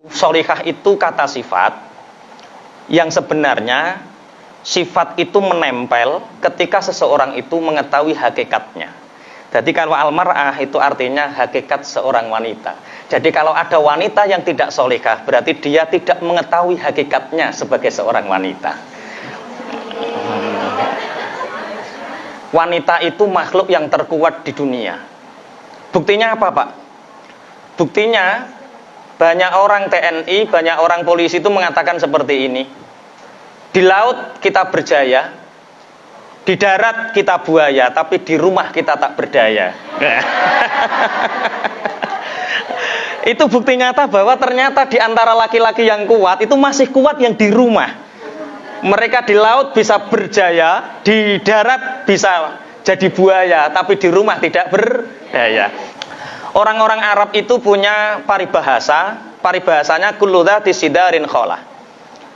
Sholihah itu kata sifat yang sebenarnya sifat itu menempel ketika seseorang itu mengetahui hakikatnya. Jadi kalau al-mar'ah itu artinya hakikat seorang wanita. Jadi kalau ada wanita yang tidak sholihah, berarti dia tidak mengetahui hakikatnya sebagai seorang wanita. Wanita itu makhluk yang terkuat di dunia. Buktinya apa, Pak? Buktinya banyak orang TNI, banyak orang polisi itu mengatakan seperti ini. Di laut kita berjaya, di darat kita buaya, tapi di rumah kita tak berdaya. Itu bukti nyata bahwa ternyata di antara laki-laki yang kuat itu masih kuat yang di rumah. Mereka di laut bisa berjaya, di darat bisa jadi buaya, tapi di rumah tidak berdaya. Orang-orang Arab itu punya paribahasanya kullu dzati sidarin kholah.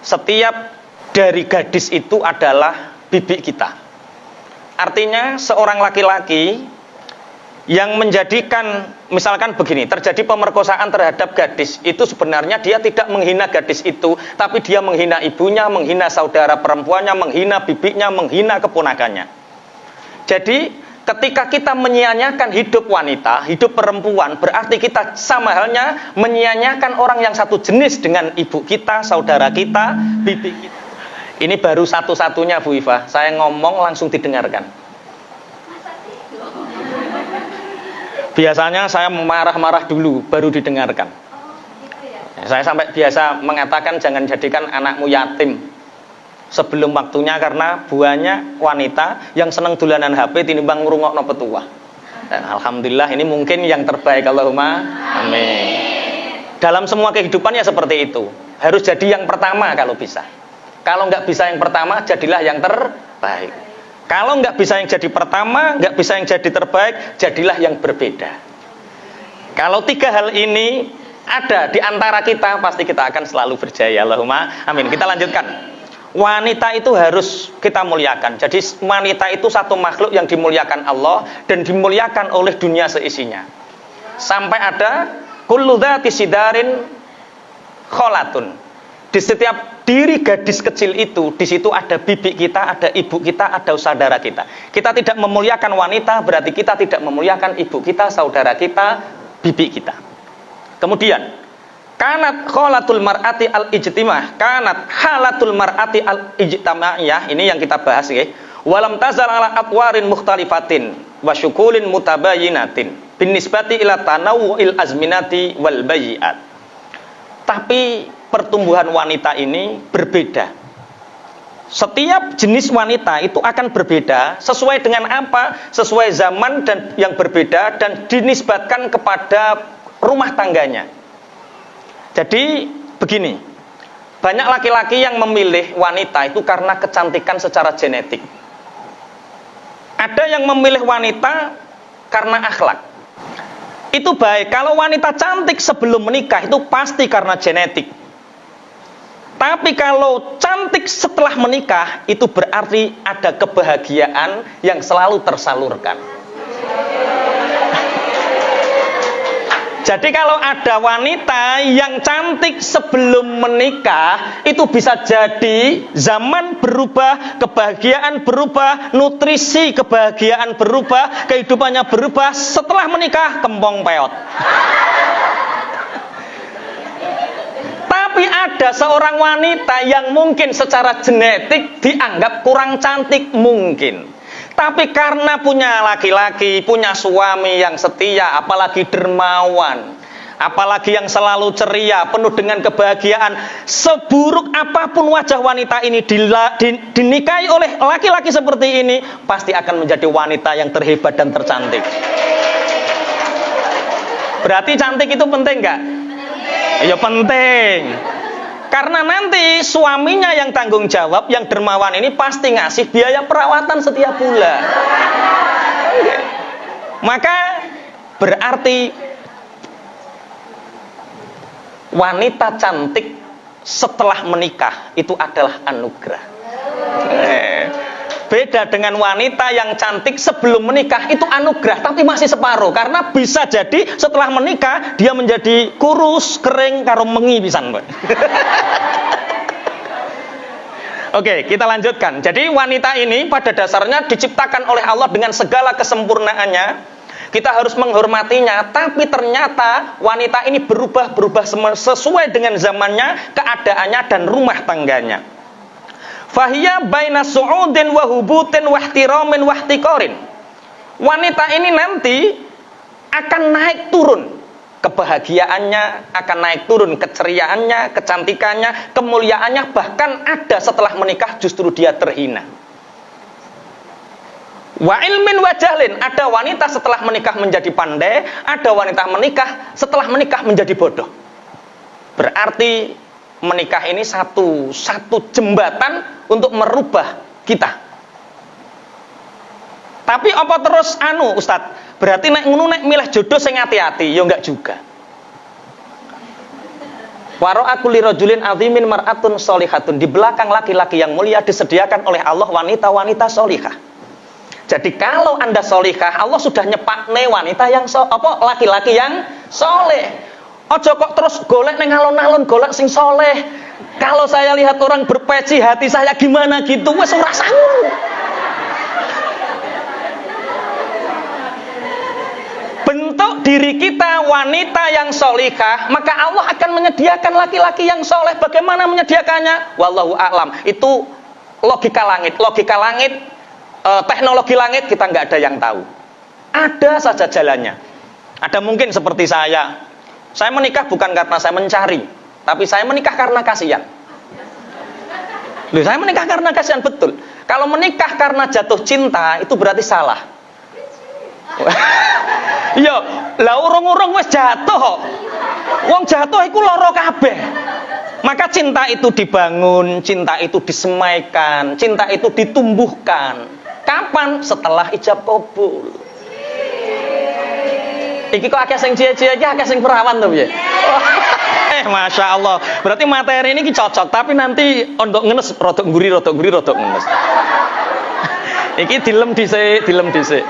Setiap dari gadis itu adalah bibi kita. Artinya seorang laki-laki yang menjadikan, misalkan begini, terjadi pemerkosaan terhadap gadis, itu sebenarnya dia tidak menghina gadis itu, tapi dia menghina ibunya, menghina saudara perempuannya, menghina bibinya, menghina keponakannya. Jadi ketika kita menyia-nyiakan hidup wanita, hidup perempuan, berarti kita sama halnya menyia-nyiakan orang yang satu jenis dengan ibu kita, saudara kita, bibi kita. Ini baru satu-satunya Bu Iva, saya ngomong langsung didengarkan. Biasanya saya marah-marah dulu, baru didengarkan. Saya sampai biasa mengatakan jangan jadikan anakmu yatim sebelum waktunya, karena buahnya wanita yang seneng dolanan HP tinimbang ngrungokno petuah. Dan alhamdulillah ini mungkin yang terbaik, Allahumma amin. Dalam semua kehidupan ya seperti itu. Harus jadi yang pertama kalau bisa. Kalau nggak bisa yang pertama, jadilah yang terbaik. Kalau nggak bisa yang jadi pertama, nggak bisa yang jadi terbaik, jadilah yang berbeda. Kalau tiga hal ini ada di antara kita, pasti kita akan selalu berjaya. Allahumma amin. Kita lanjutkan. Wanita itu harus kita muliakan. Jadi wanita itu satu makhluk yang dimuliakan Allah dan dimuliakan oleh dunia seisinya. Sampai ada kullu dzati sidarin kholatun. Di setiap diri gadis kecil itu, di situ ada bibi kita, ada ibu kita, ada saudara kita. Kita tidak memuliakan wanita, berarti kita tidak memuliakan ibu kita, saudara kita, bibi kita. Kemudian kanat kholatul mar'ati al-ijtimah, kanat halatul mar'ati al-ijtima'iyah, ini yang kita bahas ya. Walam tazal ala atwarin mukhtalifatin wa syukulin mutabayinatin bin nisbati ila tanawu'il azminati wal bayi'at. Tapi pertumbuhan wanita ini berbeda. Setiap jenis wanita itu akan berbeda sesuai dengan apa? Sesuai zaman dan yang berbeda dan dinisbatkan kepada rumah tangganya. Jadi begini, banyak laki-laki yang memilih wanita itu karena kecantikan secara genetik. Ada yang memilih wanita karena akhlak. Itu baik. Kalau wanita cantik sebelum menikah itu pasti karena genetik. Tapi kalau cantik setelah menikah itu berarti ada kebahagiaan yang selalu tersalurkan. Jadi kalau ada wanita yang cantik sebelum menikah, itu bisa jadi zaman berubah, kebahagiaan berubah, nutrisi kebahagiaan berubah, kehidupannya berubah. Setelah menikah, kembong peot. Tapi ada seorang wanita yang mungkin secara genetik dianggap kurang cantik mungkin. Tapi karena punya laki-laki, punya suami yang setia, apalagi dermawan, apalagi yang selalu ceria, penuh dengan kebahagiaan, seburuk apapun wajah wanita ini dinikahi oleh laki-laki seperti ini, pasti akan menjadi wanita yang terhebat dan tercantik. Berarti cantik itu penting nggak? Ya penting. Karena nanti suaminya yang tanggung jawab, yang dermawan ini pasti ngasih biaya perawatan setiap bulan. Maka berarti wanita cantik setelah menikah itu adalah anugerah. Beda dengan wanita yang cantik sebelum menikah, itu anugerah, tapi masih separuh. Karena bisa jadi setelah menikah dia menjadi kurus, kering, karo mengi pisan. Oke, kita lanjutkan. Jadi wanita ini pada dasarnya diciptakan oleh Allah dengan segala kesempurnaannya. Kita harus menghormatinya, tapi ternyata wanita ini berubah sesuai dengan zamannya, keadaannya dan rumah tangganya. Fahiya baina su'udin wa hubutin wa ihtiramin wa ihtiqarin. Wanita ini nanti akan naik turun kebahagiaannya, akan naik turun keceriaannya, kecantikannya, kemuliaannya, bahkan ada setelah menikah justru dia terhina. Wa ilmin wa jahlin, ada wanita setelah menikah menjadi pandai, ada wanita menikah setelah menikah menjadi bodoh. Berarti menikah ini satu jembatan untuk merubah kita. Tapi apa terus Ustadz? Berarti nek milih jodoh sing hati-hati, ya enggak juga. Wara'aku lirajulin azimin mar'atun sholihatun, di belakang laki-laki yang mulia disediakan oleh Allah wanita-wanita sholihah. Jadi kalau Anda solihah, Allah sudah nyepakne wanita yang laki-laki yang soleh. Ojo kok terus golek neng alon-alon, golek sing soleh. Kalau saya lihat orang berpeci, hati saya gimana gitu, wes ora sangu. Bentuk diri kita wanita yang solihah, maka Allah akan menyediakan laki-laki yang soleh. Bagaimana menyediakannya? Wallahu a'lam. Itu logika langit. Teknologi langit kita nggak ada yang tahu. Ada saja jalannya. Ada mungkin seperti saya menikah bukan karena saya mencari, tapi saya menikah karena kasihan. Loh, saya menikah karena kasihan, betul. Kalau menikah karena jatuh cinta itu berarti salah. Iya, lah urung-urung wis jatuh. Wong jatuh iku lara kabeh. Maka cinta itu dibangun, cinta itu disemaikan, cinta itu ditumbuhkan. Kapan? Setelah ijab kabul. Iki kok akeh sing cie-cie iki, akeh sing perawan to piye? Masya Allah. Berarti materi ini cocok, tapi nanti ondok ngenes rodok nguri rodok ngenes. Iki dilem dhisik.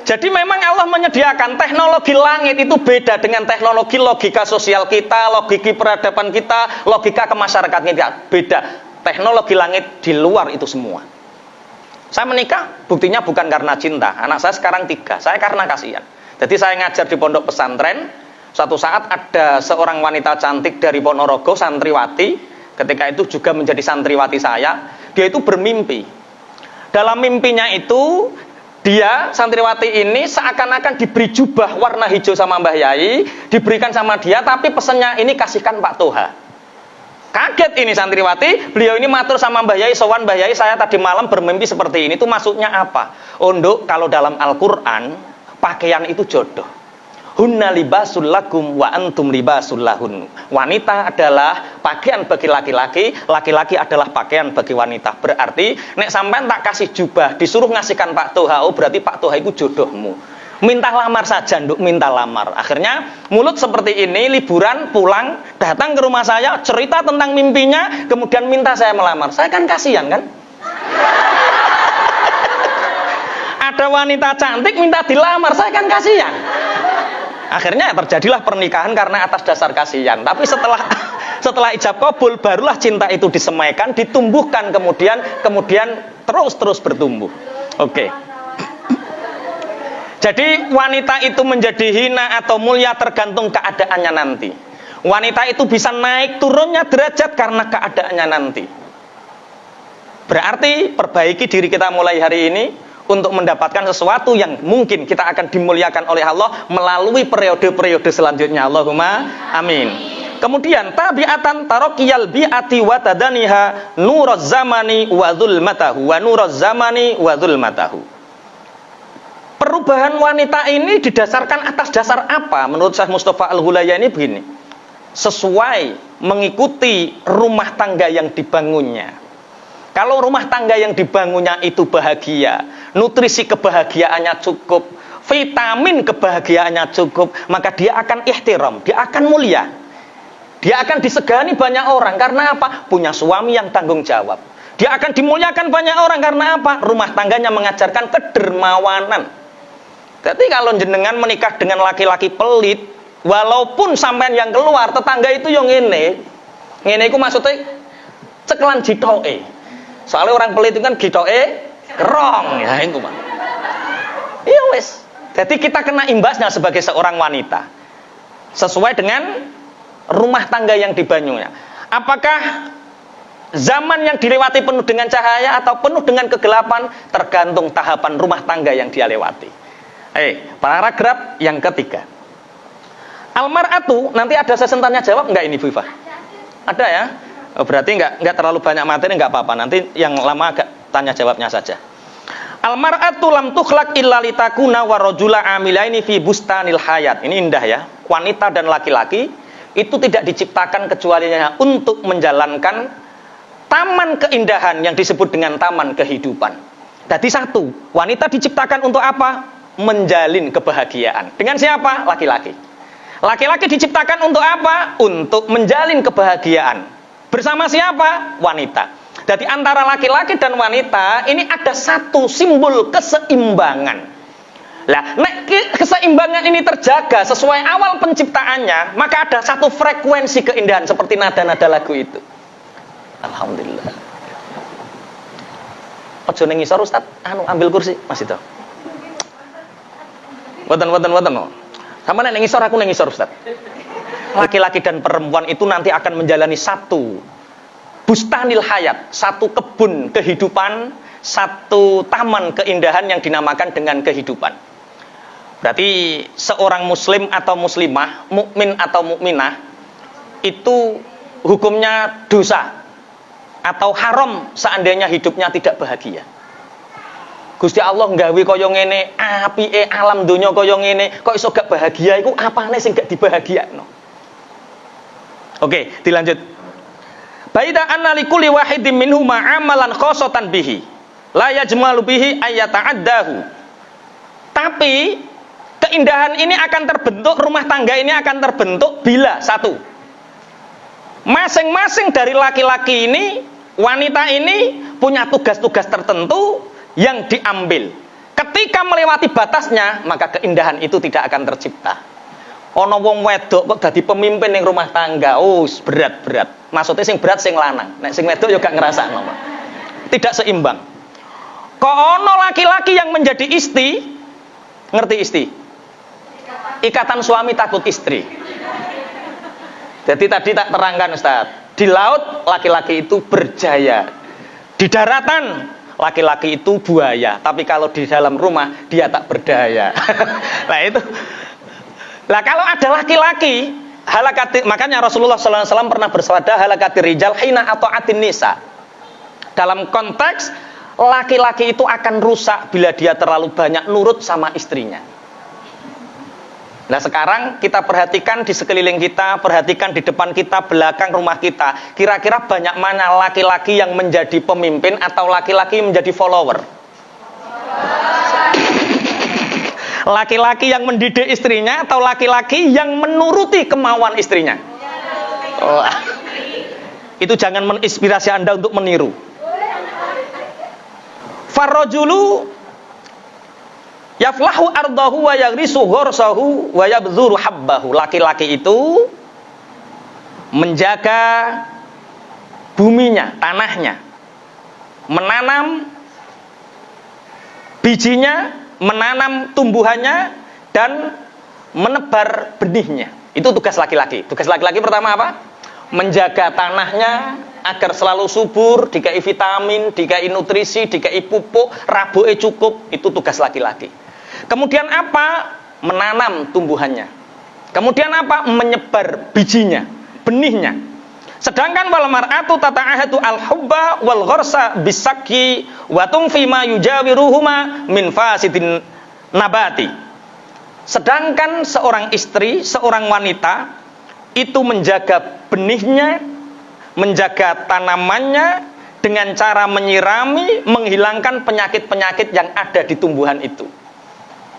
Jadi memang Allah menyediakan teknologi langit itu beda dengan teknologi logika sosial kita, logika peradaban kita, logika kemasyarakatan kita. Beda. Teknologi langit di luar itu semua. Saya menikah buktinya bukan karena cinta. Anak saya sekarang 3. Saya karena kasihan. Jadi saya ngajar di pondok pesantren. Suatu saat ada seorang wanita cantik dari Ponorogo, santriwati. Ketika itu juga menjadi santriwati saya. Dia itu bermimpi. Dalam mimpinya itu, dia santriwati ini seakan-akan diberi jubah warna hijau sama Mbah Yai, diberikan sama dia, tapi pesannya ini kasihkan Pak Toha. Kaget ini santriwati, beliau ini matur sama Mbah Yai, sowan Mbah Yai, saya tadi malam bermimpi seperti ini. Itu maksudnya apa? Nduk, kalau dalam Al-Quran pakaian itu jodoh. Hunna libasul lakum wa antum libasul lahun. Wanita adalah pakaian bagi laki-laki, laki-laki adalah pakaian bagi wanita. Berarti nek sampean tak kasih jubah, disuruh ngasihkan Pak Toha, berarti Pak Toha itu jodohmu. Minta lamar saja, Nduk, minta lamar. Akhirnya mulut seperti ini, liburan, pulang, datang ke rumah saya, cerita tentang mimpinya, kemudian minta saya melamar. Saya kan kasihan kan? Ada wanita cantik minta dilamar, saya kan kasihan. Akhirnya terjadilah pernikahan karena atas dasar kasihan. Tapi setelah ijab kabul, barulah cinta itu disemaikan, ditumbuhkan, kemudian terus bertumbuh. Oke. Jadi wanita itu menjadi hina atau mulia tergantung keadaannya nanti. Wanita itu bisa naik turunnya derajat karena keadaannya nanti. Berarti perbaiki diri kita mulai hari ini untuk mendapatkan sesuatu yang mungkin kita akan dimuliakan oleh Allah melalui periode-periode selanjutnya. Allahumma amin. Kemudian tabiatan taraqiyal bi'ati wa tadaniha nuraz zamani wa dzulmatahu wa nuraz zamani wa dzulmatahu. Perubahan wanita ini didasarkan atas dasar apa? Menurut Syekh Mustafa Al-Hulayani begini. Sesuai mengikuti rumah tangga yang dibangunnya. Kalau rumah tangga yang dibangunnya itu bahagia, nutrisi kebahagiaannya cukup, vitamin kebahagiaannya cukup, maka dia akan ihtiram, dia akan mulia. Dia akan disegani banyak orang karena apa? Punya suami yang tanggung jawab. Dia akan dimuliakan banyak orang karena apa? Rumah tangganya mengajarkan kedermawanan. Jadi kalau jenengan menikah dengan laki-laki pelit, walaupun sampean yang keluar, tetangga itu yang ngene itu maksudnya ceklan jitoke. Soalnya orang pelit itu kan jitoke kerong ya itu Pak. Iya wes. Jadi kita kena imbasnya sebagai seorang wanita. Sesuai dengan rumah tangga yang dibangunnya. Apakah zaman yang dilewati penuh dengan cahaya atau penuh dengan kegelapan, tergantung tahapan rumah tangga yang dia lewati. Paragraf yang ketiga. Almar'atu, nanti ada sesi tanya jawab enggak ini Bu Iva? Ada ya? Berarti enggak terlalu banyak materi, enggak apa-apa. Nanti yang lama agak tanya jawabnya saja. Almar'atu lam tukhlaq illa litakuna wa rajula amilaini fi bustanil hayat. Ini indah ya. Wanita dan laki-laki itu tidak diciptakan kecuali untuk menjalankan taman keindahan yang disebut dengan taman kehidupan. Jadi satu, wanita diciptakan untuk apa? Menjalin kebahagiaan. Dengan siapa? Laki-laki. Laki-laki diciptakan untuk apa? Untuk menjalin kebahagiaan. Bersama siapa? Wanita. Jadi antara laki-laki dan wanita ini ada satu simbol keseimbangan. Lah, nek keseimbangan ini terjaga sesuai awal penciptaannya, maka ada satu frekuensi keindahan seperti nada-nada lagu itu. Alhamdulillah. Ojo ning ngisor Ustaz, ambil kursi, Mas itu. Mboten. Sama nek ning ngisor aku ning ngisor Ustaz. Laki-laki dan perempuan itu nanti akan menjalani satu bustanil hayat, satu kebun kehidupan, satu taman keindahan yang dinamakan dengan kehidupan. Berarti seorang muslim atau muslimah, mukmin atau mukminah itu hukumnya dosa atau haram seandainya hidupnya tidak bahagia. Gusti Allah nggawe kaya ngene, apike alam donya kaya ngene, kok iso gak bahagia iku apane sing gak dibahagiakno. Oke, dilanjut. Baida anna likulli wahidin minhuma amalan khosotan bihi la yajmalu bihi ayyata'addahu. Tapi keindahan ini akan terbentuk, rumah tangga ini akan terbentuk bila satu, masing-masing dari laki-laki ini, wanita ini punya tugas-tugas tertentu yang diambil. Ketika melewati batasnya, maka keindahan itu tidak akan tercipta. Ono wong wedok kok dadi pemimpin ning rumah tangga, berat. Maksudnya sing berat sing lanang. Nek sing wedok yo gak ngrasakno. Tidak seimbang. Kok ono laki-laki yang menjadi isti, ngerti isti? Ikatan suami takut istri. Jadi tadi tak terangkan Ustaz, di laut laki-laki itu berjaya, di daratan laki-laki itu buaya, tapi kalau di dalam rumah dia tak berdaya. Nah itu. Lah kalau ada laki-laki halakati, makanya Rasulullah SAW pernah bersabda halakati rijal hina atau atin nisa. Dalam konteks laki-laki itu akan rusak bila dia terlalu banyak nurut sama istrinya. Nah sekarang kita perhatikan di sekeliling kita, perhatikan di depan kita, belakang rumah kita. Kira-kira banyak mana laki-laki yang menjadi pemimpin atau laki-laki yang menjadi follower? Laki-laki yang mendidik istrinya atau laki-laki yang menuruti kemauan istrinya? Oh, itu jangan menginspirasi Anda untuk meniru. Farrajulu yaflahu ardahu wa yagrisu ghorsahu wa yabdhuru habbahu. Laki-laki itu menjaga buminya, tanahnya, menanam bijinya, menanam tumbuhannya, dan menebar benihnya. Itu tugas laki-laki. Tugas laki-laki pertama apa? Menjaga tanahnya agar selalu subur, dikai vitamin, dikai nutrisi, dikai pupuk, rabuke cukup. Itu tugas laki-laki. Kemudian apa? Menanam tumbuhannya. Kemudian apa? Menyebar bijinya, benihnya. Sedangkan wal mar'atu tata'ahatu al-hubba wal gharsa bisakki wa tunfi ma yujawiruhuma min fasidin nabati. Sedangkan seorang istri, seorang wanita itu menjaga benihnya, menjaga tanamannya dengan cara menyirami, menghilangkan penyakit-penyakit yang ada di tumbuhan itu.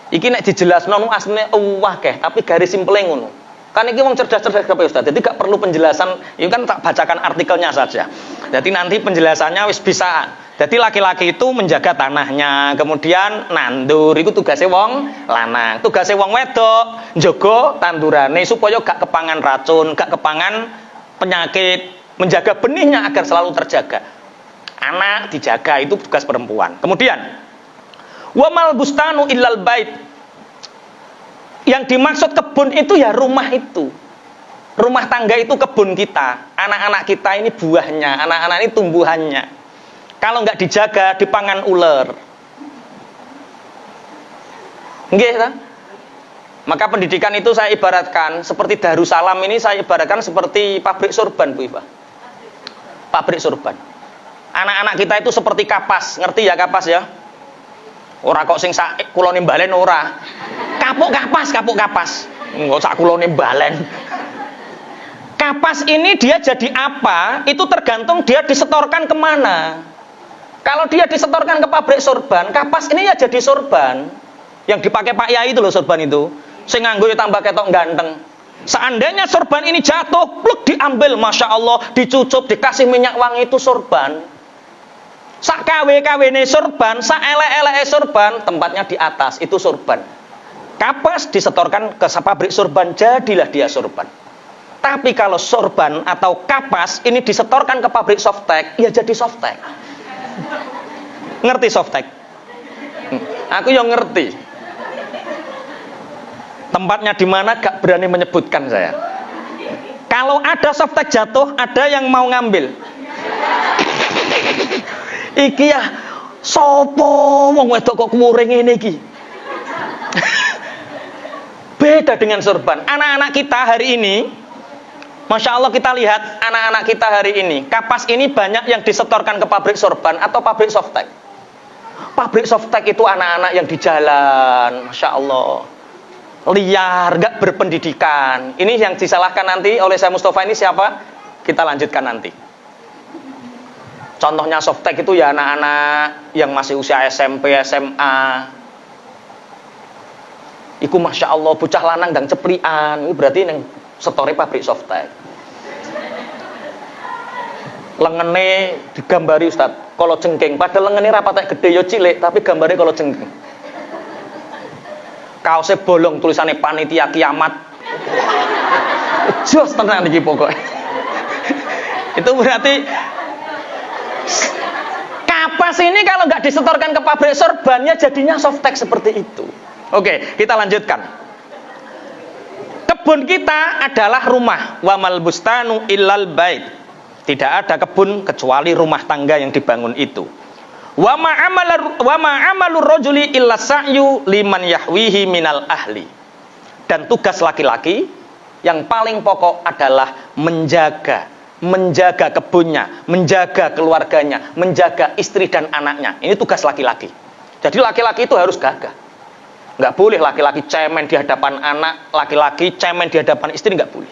Iki nek dijelasno asline wah keh, tapi garis simple ngono. Kan ini wong cerdas-cerdas kabeh Ustaz. Jadi gak perlu penjelasan, ini kan tak bacakan artikelnya saja. Jadi nanti penjelasannya wis bisa. Jadi laki-laki itu menjaga tanahnya, kemudian nandur itu tugasnya wong lanang. Tugasnya wong wedok njogo tandurane supaya gak kepangan racun, gak kepangan penyakit, menjaga benihnya agar selalu terjaga. Anak dijaga itu tugas perempuan. Kemudian wamal bustanu illal bait. Yang dimaksud kebun itu ya rumah itu. Rumah tangga itu kebun kita. Anak-anak kita ini buahnya, anak-anak ini tumbuhannya. Kalau nggak dijaga, dipangan ular. Nggih ta? Maka pendidikan itu saya ibaratkan seperti Darussalam ini saya ibaratkan seperti pabrik sorban, Bu Iva. Pabrik sorban. Anak-anak kita itu seperti kapas, ngerti ya kapas ya? Ora kok sing sak kulone balen ora. Kapuk kapas. Enggak sak kulone balen. Kapas ini dia jadi apa? Itu tergantung dia disetorkan kemana. Kalau dia disetorkan ke pabrik sorban, kapas ini ya jadi sorban. Yang dipakai Pak Yai itu loh sorban itu. Sing nganggo ya tambah ketok ganteng. Seandainya sorban ini jatuh, pluk diambil, Masya Allah, dicucup, dikasih minyak wangi, itu sorban. Sak kawe-kawene sorban, sak elek-eleke sorban, tempatnya di atas, itu sorban. Kapas disetorkan ke pabrik sorban, jadilah dia sorban. Tapi kalau sorban atau kapas ini disetorkan ke pabrik softtek, ya jadi softtek. Ngerti softtek? Aku yang ngerti. Tempatnya di mana gak berani menyebutkan saya. Kalau ada softtek jatuh, ada yang mau ngambil. Iki ya sopo wong wedok kok kumuring ngene iki. Beda dengan sorban. Anak-anak kita hari ini, Masya Allah kita lihat anak-anak kita hari ini, kapas ini banyak yang disetorkan ke pabrik sorban atau pabrik softtek. Pabrik softtek itu anak-anak yang di jalan, Masya Allah, liar, gak berpendidikan. Ini yang disalahkan nanti oleh saya Mustafa ini siapa? Kita lanjutkan nanti. Contohnya softtek itu ya anak-anak yang masih usia SMP, SMA. Iku Masya Allah bocah lanang dan ceplian. Ini berarti yang setore pabrik softtek. Lengene digambari Ustaz, kalau jengking. Padahal lengene rapatek gede yo cilik, tapi gambarnya kalau jengking. Kaosnya bolong tulisannya panitia kiamat. Jos tenan iki pokoknya. Itu berarti kapas ini kalau nggak disetorkan ke pabrik sorbannya jadinya softtek seperti itu. Oke, kita lanjutkan. Kebun kita adalah rumah. Wamal bustanu illal bait. Tidak ada kebun kecuali rumah tangga yang dibangun itu. Wa ma amalur rajuli illa sa'yu liman yahwihi minal ahli. Dan tugas laki-laki yang paling pokok adalah menjaga kebunnya, menjaga keluarganya, menjaga istri dan anaknya. Ini tugas laki-laki. Jadi laki-laki itu harus gagah. Nggak boleh laki-laki cemen di hadapan anak, laki-laki cemen di hadapan istri, nggak boleh.